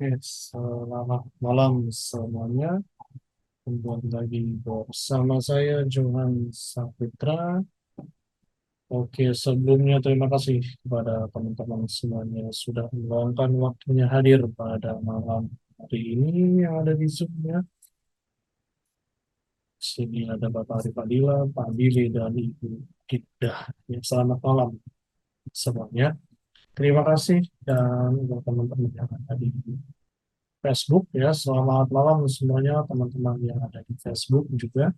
Oke, selamat malam semuanya. Kembali lagi bersama saya Johan Saputra. Oke, sebelumnya terima kasih kepada teman-teman semuanya yang sudah meluangkan waktunya hadir pada malam hari ini yang ada di Zoom-nya. Sini ada Bapak Arif Fadila, Pak Billy, dan Ibu Didah. Ya, selamat malam semuanya. Terima kasih dan buat teman-teman yang ada di Facebook ya. Selamat malam semuanya teman-teman yang ada di Facebook juga.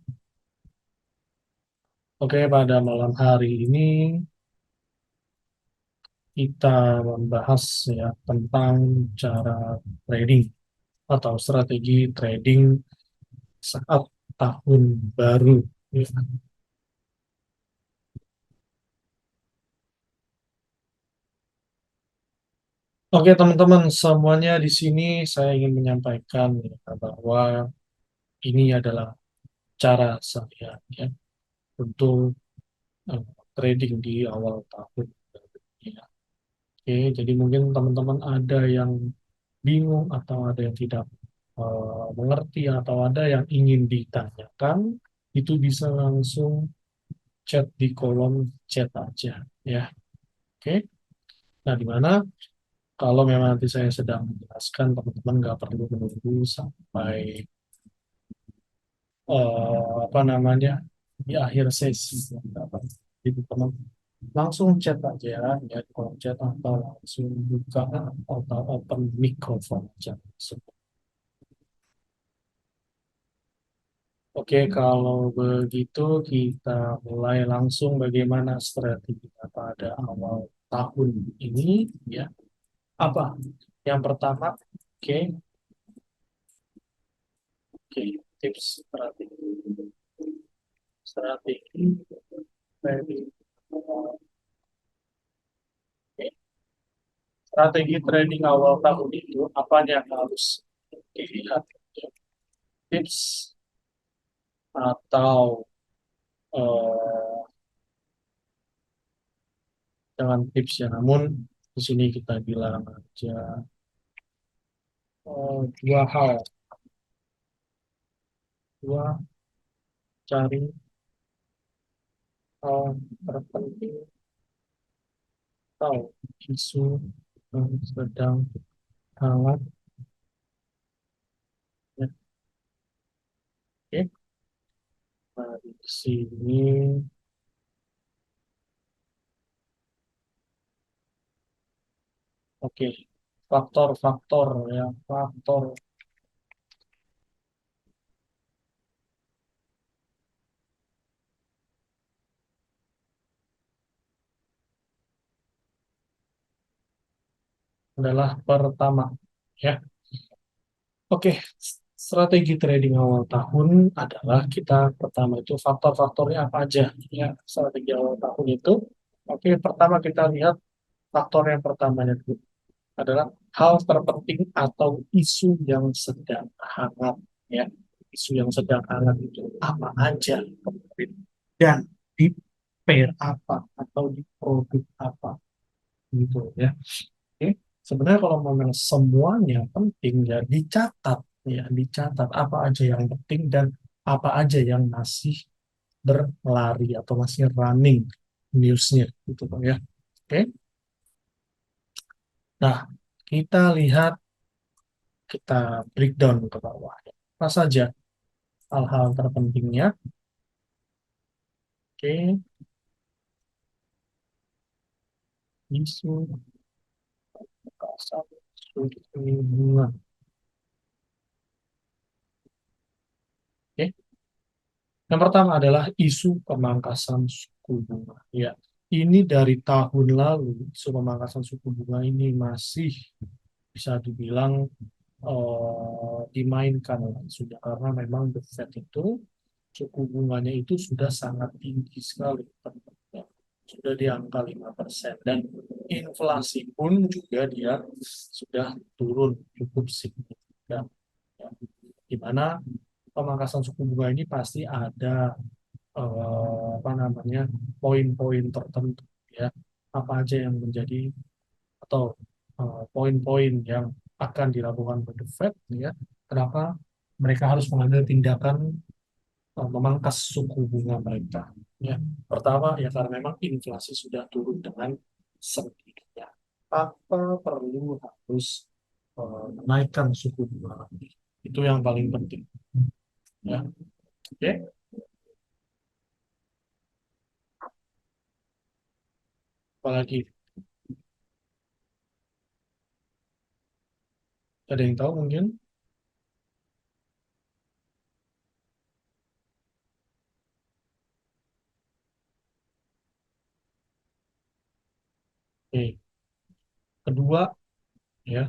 Oke, pada malam hari ini kita membahas ya tentang cara trading atau strategi trading saat tahun baru. Ya. Oke, teman-teman semuanya di sini saya ingin menyampaikan ya, bahwa ini adalah cara saya ya untuk eh, trading di awal tahun. Ya. Oke, jadi mungkin teman-teman ada yang bingung atau ada yang tidak mengerti atau ada yang ingin ditanyakan, itu bisa langsung chat di kolom chat aja ya. Oke. Nah, di mana kalau memang nanti saya sedang menjelaskan, teman-teman nggak perlu menunggu sampai apa namanya di akhir sesi. Nggak perlu. Jadi teman langsung chat aja ya di kolom chat atau langsung buka atau open mikrofon aja. Oke, kalau begitu kita mulai langsung bagaimana strategi pada awal tahun ini ya. Apa? Yang pertama, oke, oke, tips strategi. Strategi trading. Oke. Strategi trading awal tahun itu apa yang harus dilihat? Tips atau eh, dengan tips ya, namun di sini kita bilang aja dua hal, dua cari hal terpenting atau isu yang sedang hangat ya. Oke, nah, di sini oke, faktor-faktor ya, faktor adalah pertama ya. Oke, strategi trading awal tahun adalah kita pertama itu faktor-faktornya apa aja ya. Strategi awal tahun itu oke, pertama kita lihat faktor yang pertamanya itu adalah hal terpenting atau isu yang sedang hangat ya. Isu yang sedang hangat itu apa aja kemarin dan di pair apa atau di produk apa gitu ya. Oke, sebenarnya kalau memang semuanya penting ya dicatat, ya dicatat apa aja yang penting dan apa aja yang masih berlari atau masih running newsnya gitu Pak ya. Oke, nah kita lihat, kita breakdown ke bawah. Apa saja hal-hal terpentingnya? Oke, isu pasar suku bunga. Oke, yang pertama adalah isu pemangkasan suku bunga. Ya, ini dari tahun lalu isu pemangkasan suku bunga ini masih bisa dibilang dimainkan sudah, karena memang The Fed itu suku bunganya itu sudah sangat tinggi sekali, sudah di angka 5% dan inflasi pun juga dia sudah turun cukup signifikan. Ya. Di mana pemangkasan suku bunga ini pasti ada apa namanya poin-poin tertentu ya, apa aja yang menjadi atau poin-poin yang akan dilakukan oleh The Fed, ya. Kenapa mereka harus mengambil tindakan memangkas suku bunga mereka? Ya, pertama ya karena memang inflasi sudah turun dengan sendirinya. Apa perlu harus menaikkan suku bunga lagi? Itu yang paling penting. Ya, oke. Apalagi ada yang tahu mungkin? Oke. Kedua, ya,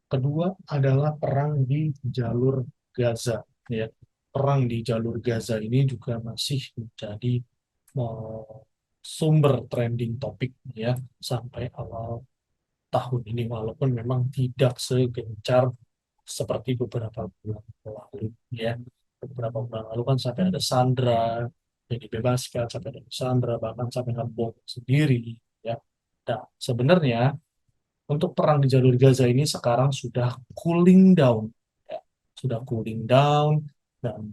kedua adalah perang di jalur Gaza. Ya, perang di jalur Gaza ini juga masih menjadi eh, sumber trending topik ya sampai awal tahun ini, walaupun memang tidak segencar seperti beberapa bulan lalu ya. Beberapa bulan lalu kan sampai ada Sandra yang dibebaskan, sampai ada Sandra bahkan sampai ngebom sendiri ya. Nah, sebenarnya untuk perang di jalur Gaza ini sekarang sudah cooling down ya. Sudah cooling down, dan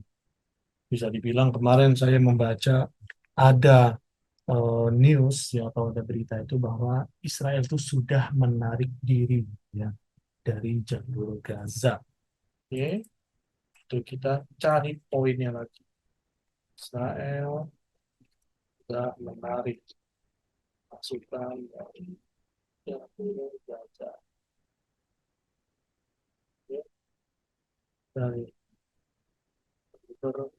bisa dibilang kemarin saya membaca ada news ya atau ada berita itu bahwa Israel itu sudah menarik diri ya dari jalur Gaza. Oke, itu kita cari poinnya lagi. Israel sudah menarik pasukan dari jalur Gaza. Oke, dari jalur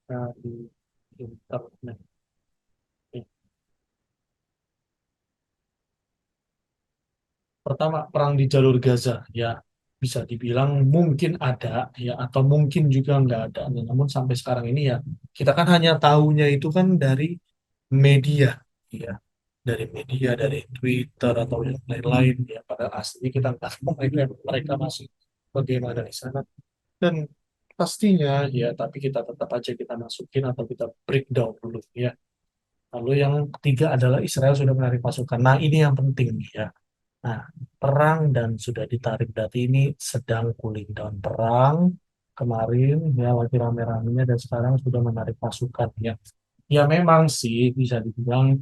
dari internet. Oke. Pertama, perang di jalur Gaza ya bisa dibilang mungkin ada ya atau mungkin juga nggak ada. Namun sampai sekarang ini ya kita kan hanya tahunya itu kan dari media ya, dari media, dari Twitter atau yang lain-lain ya. Pada aslinya kita nggak tahu mereka masih bagaimana di sana, dan pastinya ya tapi kita tetap aja kita masukin atau kita breakdown dulu ya. Lalu yang ketiga adalah Israel sudah menarik pasukan. Nah, ini yang penting ya. Nah, perang dan sudah ditarik, berarti ini sedang cooling down. Perang kemarin ya lagi rame-ramenya dan sekarang sudah menarik pasukan ya. Ya memang sih bisa dibilang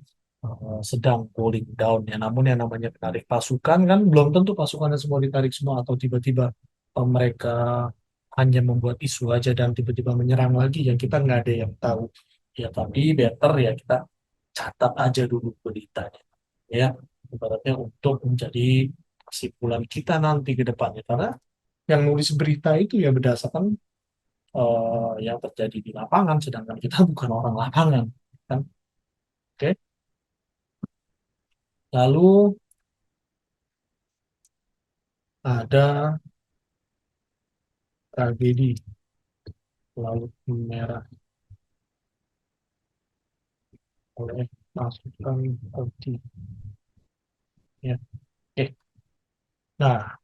sedang cooling down ya. Namun yang namanya menarik pasukan kan belum tentu pasukannya semua ditarik semua atau tiba-tiba mereka hanya membuat isu aja dan tiba-tiba menyerang lagi ya kita nggak ada yang tahu. Ya tapi better ya kita catat aja dulu beritanya ya, ibaratnya untuk menjadi kesimpulan kita nanti ke depannya, karena yang nulis berita itu ya berdasarkan yang terjadi di lapangan sedangkan kita bukan orang lapangan kan. Oke, lalu ada tragedi Laut Merah oleh pasukan Houthi ya. Oke, nah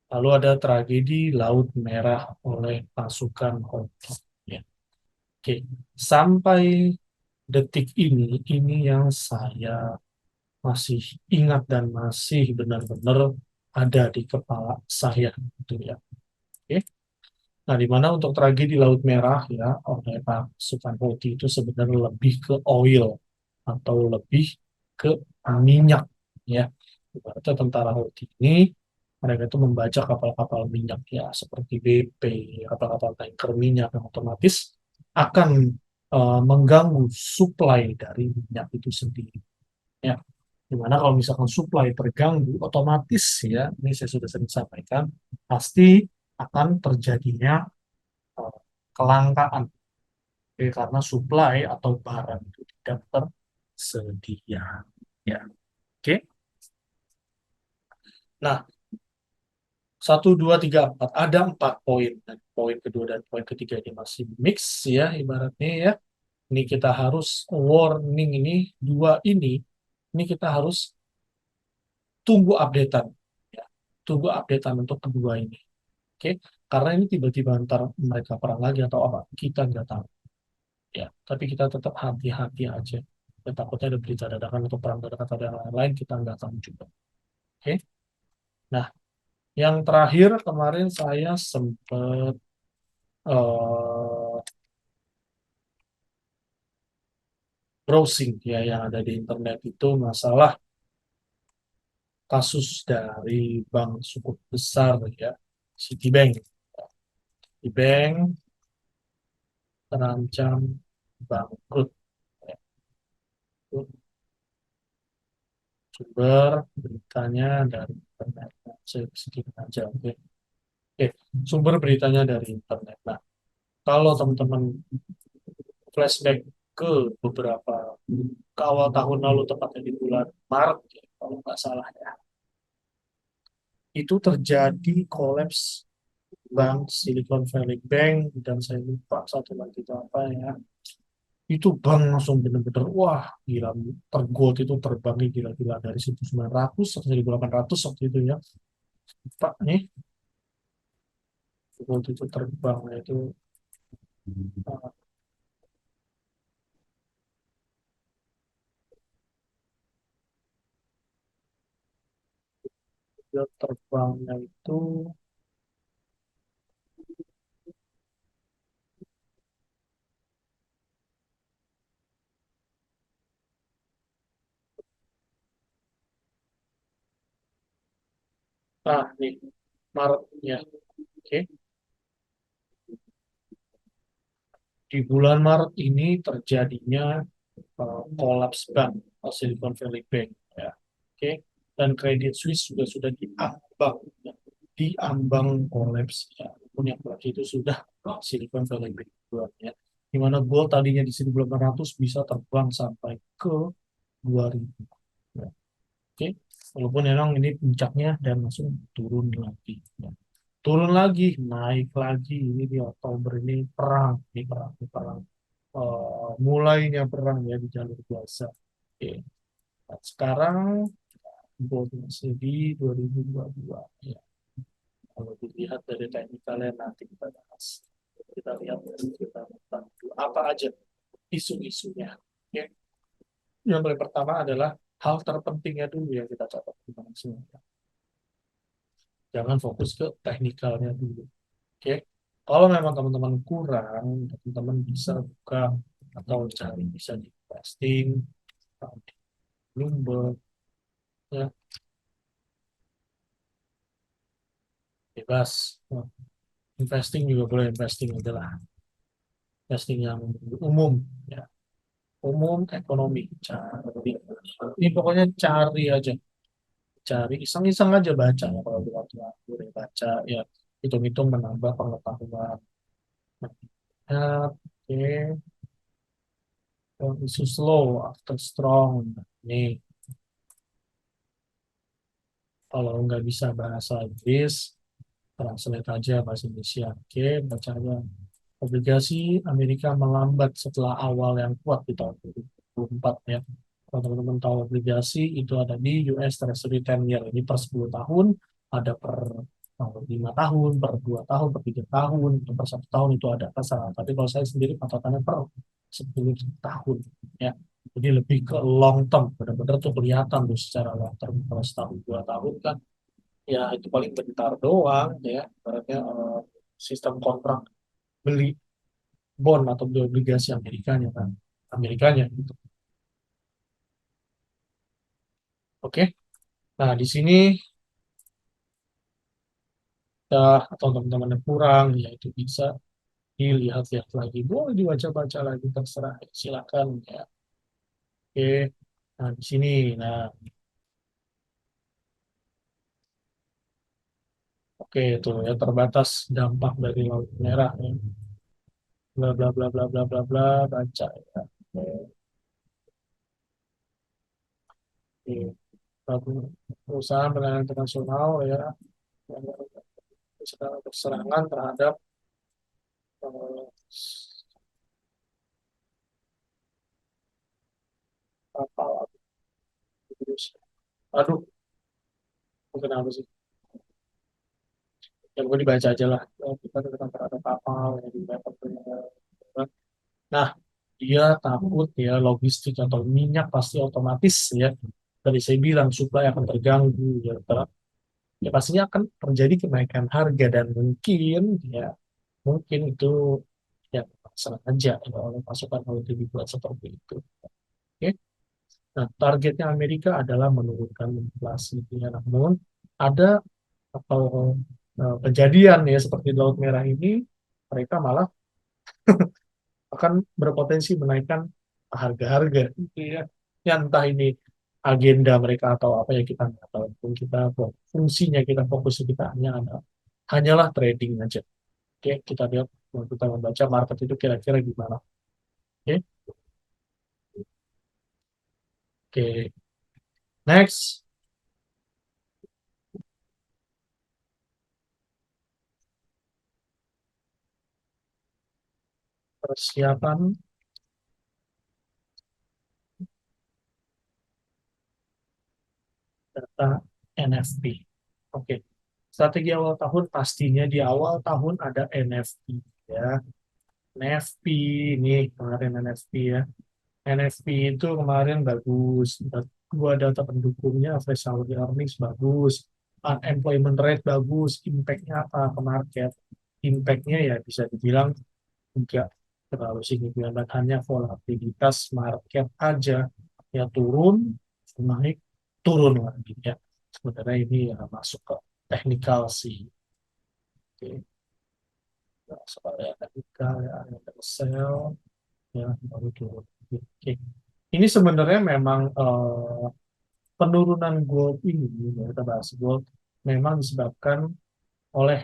lalu ada tragedi Laut Merah oleh pasukan Houthi ya. Oke, sampai detik ini yang saya masih ingat dan masih benar-benar ada di kepala saya gitu ya. Oke. Nah, di mana untuk tragedi Laut Merah ya oleh pasukan Houthi itu sebenarnya lebih ke oil atau lebih ke minyak ya. Ibaratnya tentara Houthi ini mereka itu membajak kapal-kapal minyak ya seperti BP, kapal-kapal tanker minyak yang otomatis akan mengganggu supply dari minyak itu sendiri. Ya, dimana kalau misalkan supply terganggu, otomatis ya, ini saya sudah sering sampaikan, pasti akan terjadinya eh, kelangkaan. Oke, karena supply atau barang itu tidak tersedia. Ya, oke. Nah, satu, dua, tiga, empat. Ada empat poin. Dan poin kedua dan poin ketiga ini masih mix ya, ibaratnya ya. Ini kita harus warning ini, dua ini kita harus tunggu updatean. Ya. Tunggu updatean untuk kedua ini. Oke, karena ini tiba-tiba ntar mereka perang lagi atau apa, kita nggak tahu. Ya, tapi kita tetap hati-hati aja. Dan takutnya ada berita dadakan atau perang dadakan atau yang lain-lain, kita nggak tahu juga. Oke, nah Yang terakhir kemarin saya sempat eh, browsing ya yang ada di internet itu masalah kasus dari bank cukup besar ya, Citibank. Citibank terancam bangkrut. Ya, itu sumber beritanya dari internet. Nah, saya sedikit aja. Oke. Oke, sumber beritanya dari internet. Nah, kalau teman-teman flashback ke beberapa ke awal tahun lalu, tepatnya di bulan Maret, ya, kalau nggak salah ya, itu terjadi kolaps bank Silicon Valley Bank dan saya lupa satu lagi itu apa ya. Itu bank langsung bener-bener wah gila, tergold itu terbangnya gila-gila dari 1.900 sampai 1.800 waktu itu ya. Pak nih, gold itu terbang itu uh, dia terbangnya itu nih Maretnya. Oke. Di bulan Maret ini terjadinya kolaps bank Silicon Valley Bank ya. Oke. Dan Credit Suisse juga sudah diambang ya. Diambang kolaps ya. Walaupun yang terakhir itu sudah Silicon Valley Bank ya. Di mana gold tadinya di 1.800 bisa terbang sampai ke 2.000 ya. Oke. Walaupun memang ini puncaknya dan langsung turun lagi ya. Turun lagi, naik lagi. Ini di Oktober ini perang. Mulainya perang ya di jalur Gaza. Oke. Nah, sekarang gold masih di 2022 ya. Kalau dilihat dari teknikalnya nanti kita bahas. Kita lihat kita bantu apa aja isu-isunya. Oke. Yang paling pertama adalah hal terpentingnya dulu yang kita catat teman semua. Jangan fokus ke teknikalnya dulu. Oke. Kalau memang teman-teman kurang, teman-teman bisa buka atau cari bisa di investing, atau di Bloomberg, ya bebas. Nah, investing juga boleh investing adalah investing yang umum, ya umum ekonomi. Cari, ini pokoknya cari aja, cari iseng-iseng aja baca ya, kalau di waktu ya baca ya hitung-hitung menambah pengetahuan. Nah, oke, isu slow after strong. Nih, kalau nggak bisa bahasa Inggris, translate aja bahasa Indonesia. Oke, bacanya. Obligasi Amerika melambat setelah awal yang kuat di tahun 2024 ya. Kalau teman-teman tahu obligasi itu ada di US Treasury 10 year. Ini per 10 tahun, ada per 5 tahun, per 2 tahun, per 3 tahun, atau per 1 tahun itu ada pasangan. Tapi kalau saya sendiri patokannya per 10 tahun ya. Jadi lebih ke long term, benar-benar tuh kelihatan tuh secara long term. Kalau setahun 2 tahun kan ya itu paling bentar doang ya. Ibaratnya sistem kontrak beli bond atau beli obligasi Amerikanya kan. Amerikanya gitu. Oke. Nah, di sini ya atau teman-teman yang kurang ya itu bisa dilihat-lihat lagi. Boleh dibaca-baca lagi terserah. Silakan ya. Oke. Nah, di sini nah oke itu ya terbatas dampak dari Laut Merah ya. Bla bla bla bla bla bla bla baca ya. Oke. Lalu perusahaan perdagangan internasional ya yang sedang berserangan terhadap eh, kapal Indonesia. Aduh, mungkin apa sih? Ya mungkin dibaca aja lah. Kita tentang terhadap kapal yang didapat. Nah, dia takut ya logistik atau minyak pasti otomatis ya. Tadi saya bilang supply akan terganggu ya. ya pastinya akan terjadi kenaikan harga dan mungkin itu ya sengaja ya, oleh pasukan politik dibuat seperti itu. Oke. Nah, targetnya Amerika adalah menurunkan inflasi. Ya, namun ada atau kejadian ya seperti di Laut Merah ini, mereka malah akan berpotensi menaikkan harga-harga gitu ya. Ya entah ini agenda mereka atau apa ya kita nggak tahu. Pun kita fungsinya kita fokus kita hanyalah trading aja. Oke, kita lihat kita membaca market itu kira-kira gimana. Oke, oke. Next, persiapan data NFP. Oke, strategi awal tahun pastinya di awal tahun ada NFP ya. NFP ini kemarin NFP ya. NFP itu kemarin bagus. Dua data pendukungnya, average salary earnings bagus, unemployment rate bagus, impact-nya apa ke market? Impact-nya ya bisa dibilang enggak terlalu signifikan, dan hanya volatilitas market aja ya turun, naik, turun lagi ya. Sebenarnya ini ya masuk ke technical sih. Oke, nah, soalnya technical ya, ada sell ya baru turun. Oke. Ini sebenarnya memang penurunan gold ini, ya, kita bahas gold, memang disebabkan oleh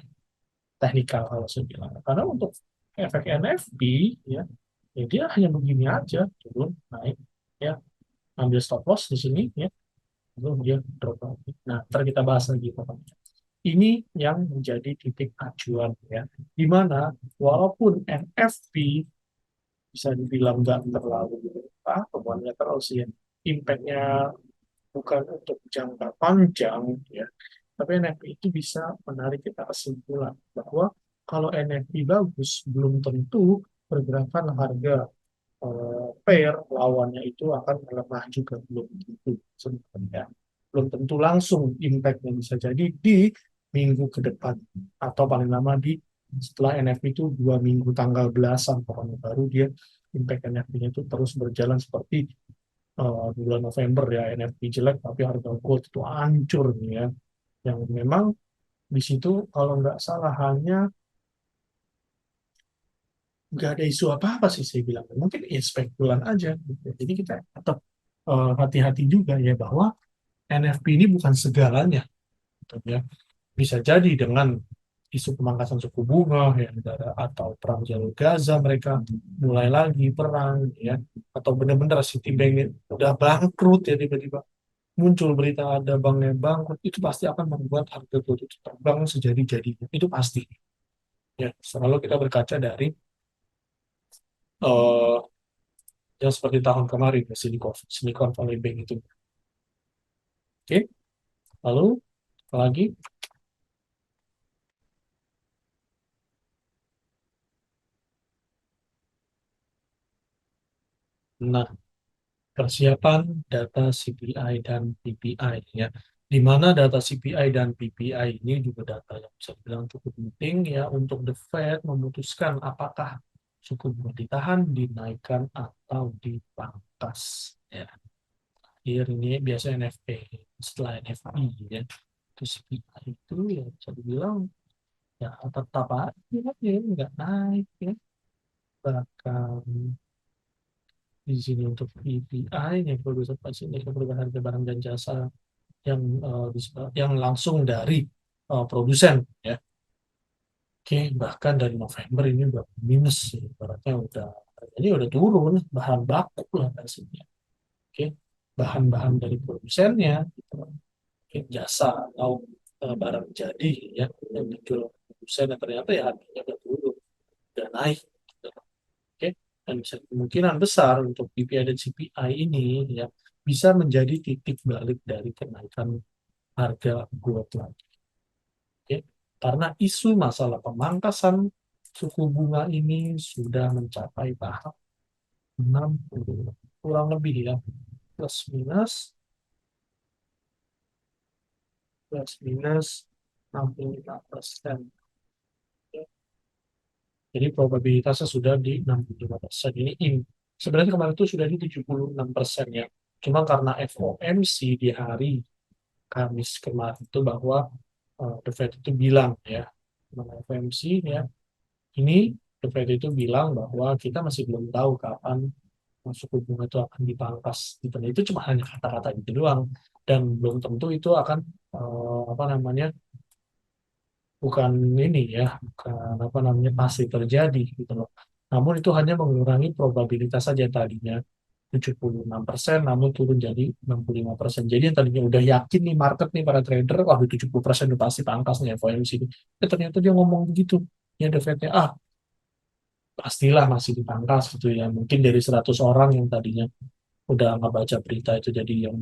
teknikal kalau saya bilang. Karena untuk efek NFP, ya dia hanya begini aja, turun, naik, ya ambil stop loss di sini, ya lalu dia drop lagi. Nah, ntar kita bahas lagi pokoknya. Ini yang menjadi titik acuan ya, di mana walaupun NFP bisa dibilang nggak terlalu apa, temuannya terlalu sih, impact-nya bukan untuk jangka panjang ya, tapi NFP itu bisa menarik kita kesimpulan bahwa kalau NFP bagus belum tentu pergerakan harga pair lawannya itu akan melemah juga, belum tentu sebenarnya, belum tentu langsung impact-nya, bisa jadi di minggu ke depan atau paling lama di setelah NFP itu 2 minggu tanggal belasan pokoknya baru dia impact NFP-nya itu terus berjalan seperti bulan November ya, NFP jelek tapi harga gold itu hancur nih ya, yang memang di situ kalau nggak salah hanya nggak ada isu apa-apa sih saya bilang, mungkin ya spekulan aja gitu. Jadi kita tetap hati-hati juga ya bahwa NFP ini bukan segalanya gitu ya, bisa jadi dengan isu pemangkasan suku bunga ya negara, atau perang jalur Gaza mereka mulai lagi perang ya, atau benar-benar Citibank udah bangkrut ya, tiba-tiba muncul berita ada banknya bangkrut, itu pasti akan membuat harga gold itu terbang sejadi-jadinya, itu pasti ya. Selalu kita berkaca dari eh, yang seperti tahun kemarin ya, Silicon Valley Bank itu. Oke, lalu apa lagi? Nah, persiapan data CPI dan PPI ya. Di mana data CPI dan PPI ini juga data yang bisa dibilang cukup penting ya untuk The Fed memutuskan apakah suku bunga ditahan, dinaikkan atau dipangkas ya. Akhir ini biasa NFP, setelah NFP ya. Terus CPI itu ya bisa dibilang ya tetap aja ya nggak naik ya, bahkan di sini untuk PPI yang produsen pasti indeks perubahan harga barang dan jasa yang yang langsung dari produsen ya. Oke, bahkan dari November ini udah minus ya, ibaratnya udah, ini udah turun bahan baku lah pastinya. Oke, bahan-bahan dari produsennya gitu. Oke, jasa atau barang jadi ya yang dijual produsen, dan ternyata ya harganya udah turun, udah naik gitu. Oke, dan bisa kemungkinan besar untuk PPI dan CPI ini ya bisa menjadi titik balik dari kenaikan harga gold lagi. Oke, karena isu masalah pemangkasan suku bunga ini sudah mencapai tahap 60 kurang lebih ya, plus minus plus minus 65%. Jadi probabilitasnya sudah di 65%. Sebenarnya kemarin itu sudah di 76% ya. Cuma karena FOMC di hari Kamis kemarin itu bahwa The Fed itu bilang ya, FOMC ya, ini The Fed itu bilang bahwa kita masih belum tahu kapan suku bunga itu akan dipangkas. Gitu. Itu cuma hanya kata-kata itu doang, dan belum tentu itu akan apa namanya, bukan ini ya, bukan apa namanya pasti terjadi gitu loh. Namun itu hanya mengurangi probabilitas saja, tadinya 76% namun turun jadi 65%. Jadi yang tadinya udah yakin nih market nih para trader, wah 70% udah pasti pangkas nih FOMC ini. Ternyata dia ngomong begitu. Ya the Fed-nya, pastilah masih dipangkas gitu ya. Mungkin dari 100 orang yang tadinya udah nggak baca berita itu jadi yang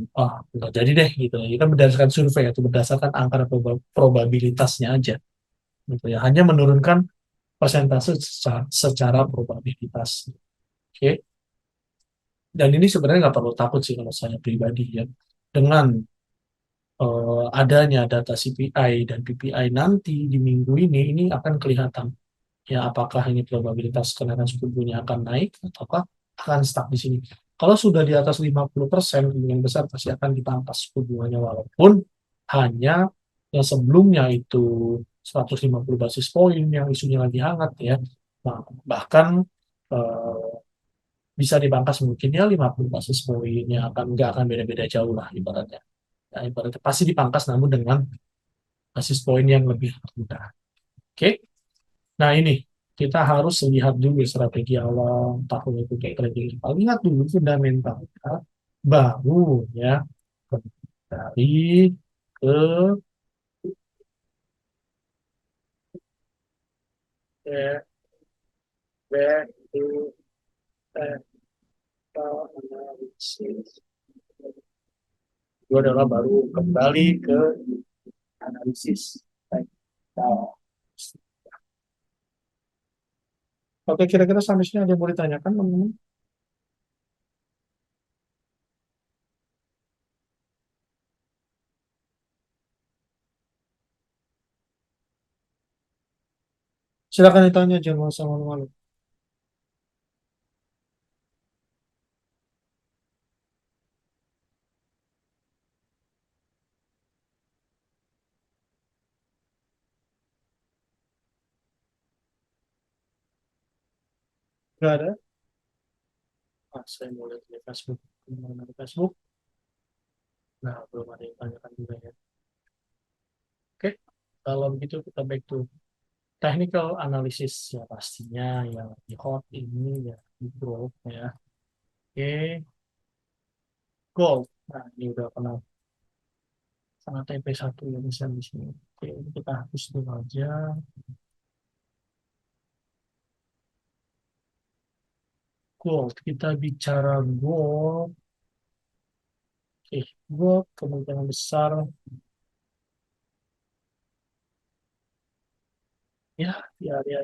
nggak jadi deh gitu. Itu kan berdasarkan survei itu berdasarkan angka probabilitasnya aja gitu ya. Hanya menurunkan persentase secara probabilitas. Oke. Dan ini sebenarnya nggak perlu takut sih kalau saya pribadi ya. Dengan adanya data CPI dan PPI nanti di minggu ini akan kelihatan ya apakah ini probabilitas kenaikan suku bunga akan naik ataukah akan stuck di sini. Kalau sudah di atas 50%, kemungkinan besar pasti akan dipangkas suku bunganya, walaupun hanya yang sebelumnya itu 150 basis poin yang isunya lagi hangat ya. Nah, bahkan eh, bisa dipangkas mungkin ya 50 basis poin, yang nggak akan beda-beda jauh lah ibaratnya. Ya, ibaratnya pasti dipangkas namun dengan basis poin yang lebih rendah. Oke. Nah ini, kita harus lihat dulu strategi awal tahun itu kayak trading. Lihat dulu fundamental, ya. Baru ya dari ke eh, back to technical analysis. Itu adalah baru kembali ke analisis teknikal. Oke, kira-kira sampai sini ada yang mau ditanyakan, teman-teman? Silakan ditanya, jangan usah malu-malu. Nggak ada? Saya mau lihat di Facebook. Gimana di Facebook? Nah, belum ada yang tanyakan juga ya. Oke, kalau begitu kita back to technical analysis ya, pastinya yang di hot ini ya di gold ya. Oke, gold. Nah, ini udah pernah sangat TP1 ya misalnya di sini. Oke, ini kita hapus dulu aja. Gold, kita bicara gold. Oke, gold kemungkinan besar ya di area.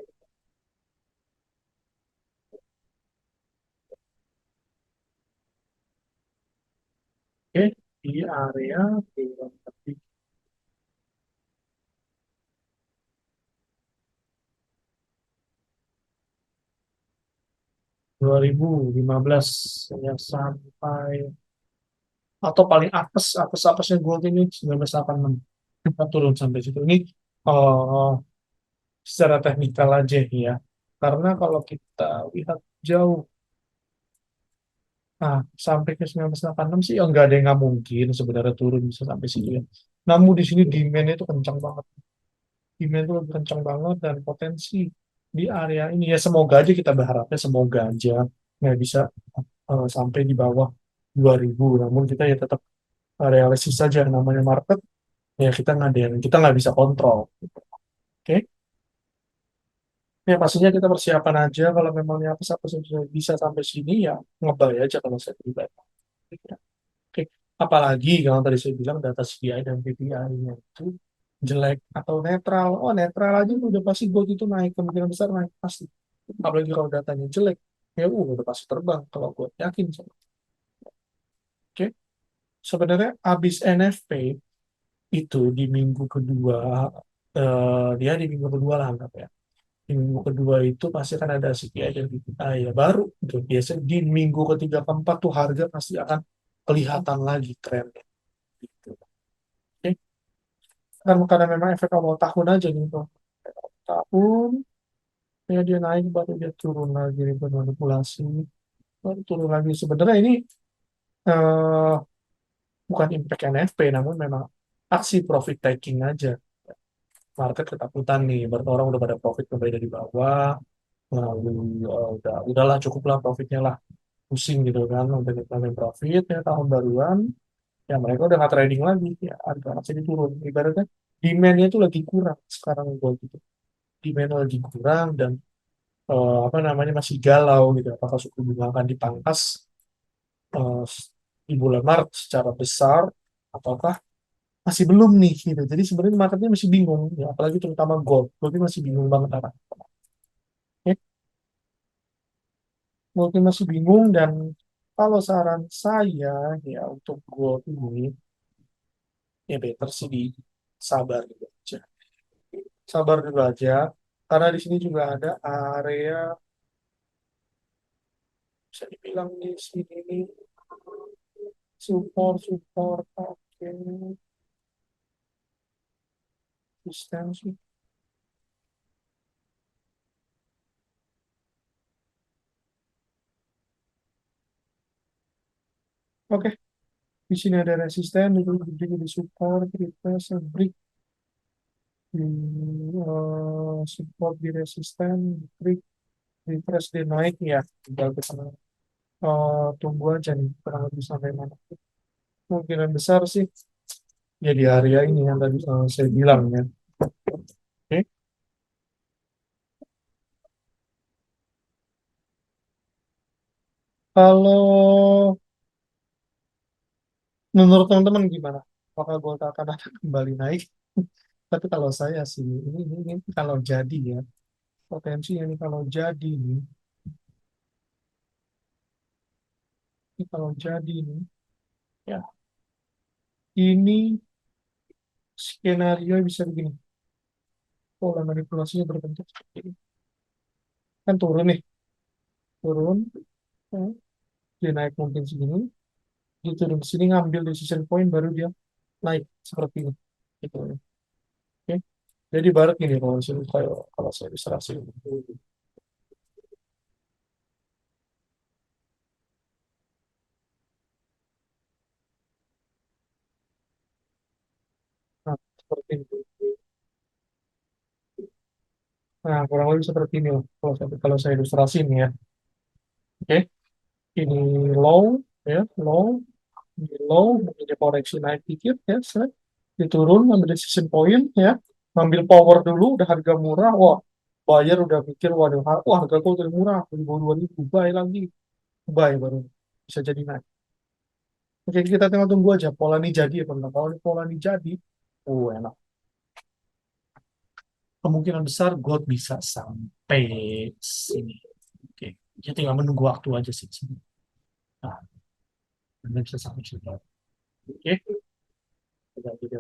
Oke, di area kurang lebih 2015 ya, sampai atau paling apesnya gold ini 1986 kita turun sampai situ. Ini eh, secara teknikal aja ya, karena kalau kita lihat jauh, nah sampai ke 1986 sih ya nggak ada yang nggak mungkin sebenarnya turun bisa sampai situ ya. Namun di sini demand itu kencang banget, demand itu lebih kencang banget, dan potensi di area ini ya semoga aja, kita berharapnya semoga aja nggak bisa sampai di bawah 2000. Namun kita ya tetap realistis saja, namanya market ya, kita nggak bisa kontrol. Oke. Ya pastinya kita persiapan aja, kalau memangnya apa sudah bisa sampai sini ya ngebay aja kalau saya pribadi. Oke. Apalagi kalau tadi saya bilang data CPI dan PPI-nya itu jelek atau netral. Oh netral aja udah pasti gold itu naik, kemungkinan besar naik pasti. Apalagi kalau datanya jelek, ya udah pasti terbang kalau gue yakin. Oke. Sebenarnya habis NFP itu di minggu kedua, dia di minggu kedua lah anggap ya. Di minggu kedua itu pasti akan ada CPI dan PPI ya baru itu biasanya di minggu ketiga keempat tuh harga pasti akan kelihatan lagi trennya gitu. Oke, karena memang efek awal tahun aja gitu. Tahun ya dia naik baru dia turun lagi bermanipulasi baru turun lagi sebenarnya ini eh, bukan impact NFP namun memang aksi profit taking aja market ketakutan nih berarti orang udah pada profit kembali dari bawah lalu udahlah cukuplah profitnya lah pusing gitu kan udah nikmatin profit ya tahun baruan ya mereka udah nggak trading lagi ya harga aksesnya turun ibaratnya demandnya itu lagi kurang sekarang gue gitu demand lagi kurang dan apa namanya masih galau gitu apakah suku bunga akan dipangkas eh, di bulan Maret secara besar ataukah masih belum nih gitu jadi sebenarnya marketnya masih bingung ya apalagi terutama gold goldnya masih bingung banget arah ya, goldnya masih bingung dan kalau saran saya ya untuk gold ini ya better sih di sabar gitu aja. Sabar dulu aja. Karena di sini juga ada area bisa dibilang di sini nih support oke resistance oke di sini ada resisten itu berdiri di support retrace break di support di resisten break retrace di naik ya tinggal kita tunggu aja nih kurang lebih sampai mana kemungkinan besar sih ya di area ini yang tadi saya bilang ya oke kalau menurut teman-teman gimana? Apakah Gold akan ada kembali naik? Tapi kalau saya sih, ini kalau jadi ya, potensi ini kalau jadi nih, ini kalau jadi nih, ya ini skenario bisa begini. Pola manipulasinya berbentuk seperti ini. Kan turun nih, turun, ya, dia naik mungkin segini, dia turun ke sini ngambil decision point, baru dia naik seperti ini. Gitu, ya. Oke. Jadi barat gini kalau saya ilustrasi. Nah, seperti itu. Nah, kurang lebih seperti ini loh, kalau saya ilustrasi ini ya. Oke, ini low, ya, low, ini low, mungkin dia koreksi naik dikit, ya, set. Diturun, ambil decision point, ya, ngambil power dulu, udah harga murah, wah, buyer udah mikir, waduh, wah, harga kok udah murah, di bawah 2000 buy lagi, buy baru bisa jadi naik. Oke, kita tinggal tunggu aja, pola ini jadi apa enggak. Kalau ini pola ini jadi, enak. Kemungkinan besar gold bisa sampai sini. Oke, jadi tinggal menunggu waktu aja sih. Nah, Anda bisa sampai situ. Oke, tidak jadi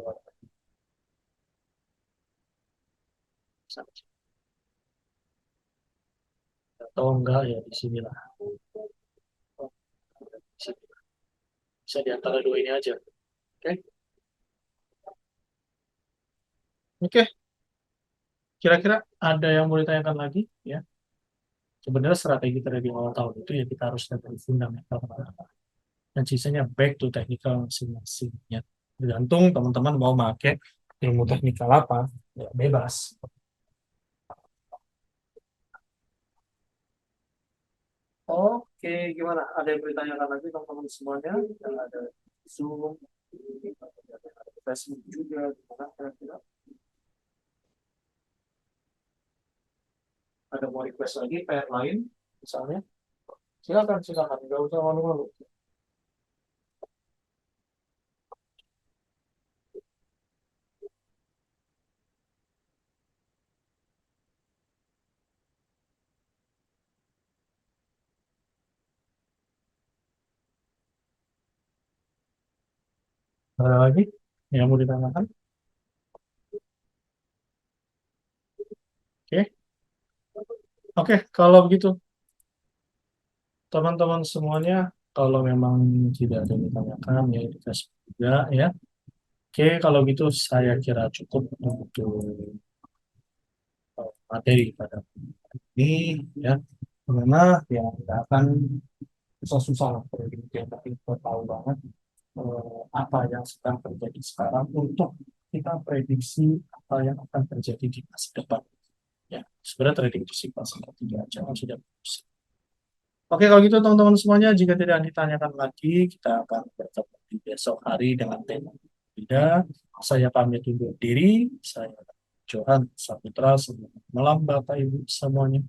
sampai situ. Atau enggak ya di sini lah. Bisa, bisa di antara dua ini aja. Oke, oke. Kira-kira ada yang mau ditanyakan lagi? Ya, sebenarnya strategi trading awal tahun itu ya kita harus lihat dari fundamental dan sisanya back to technical masing-masing. Ya, tergantung teman-teman mau pakai ilmu teknikal apa, ya bebas. Oke, gimana? Ada yang bertanyakan lagi teman-teman semuanya? Yang ada Zoom, ada Facebook juga, gimana kira-kira? Ada mau request lagi, PR lain, misalnya? Silakan, silakan. Nggak usah malu-malu. Ada lagi? Yang mau ditanyakan? Oke, oke. Kalau begitu, teman-teman semuanya, kalau memang tidak ada yang ditanyakan, ya dikasih juga ya. Oke, kalau gitu saya kira cukup untuk materi pada ini ya. Karena ya nggak akan susah-susah lah kalau gitu ya, tapi kita tahu banget apa yang sedang terjadi sekarang untuk kita prediksi apa yang akan terjadi di masa depan. Ya, sebenarnya trading itu simpel seperti itu aja, sudah. Oke, kalau gitu teman-teman semuanya, jika tidak ditanyakan lagi, kita akan bertemu di besok hari dengan tema berbeda. Saya pamit undur diri. Saya Johan Saputra. Selamat malam Bapak Ibu semuanya.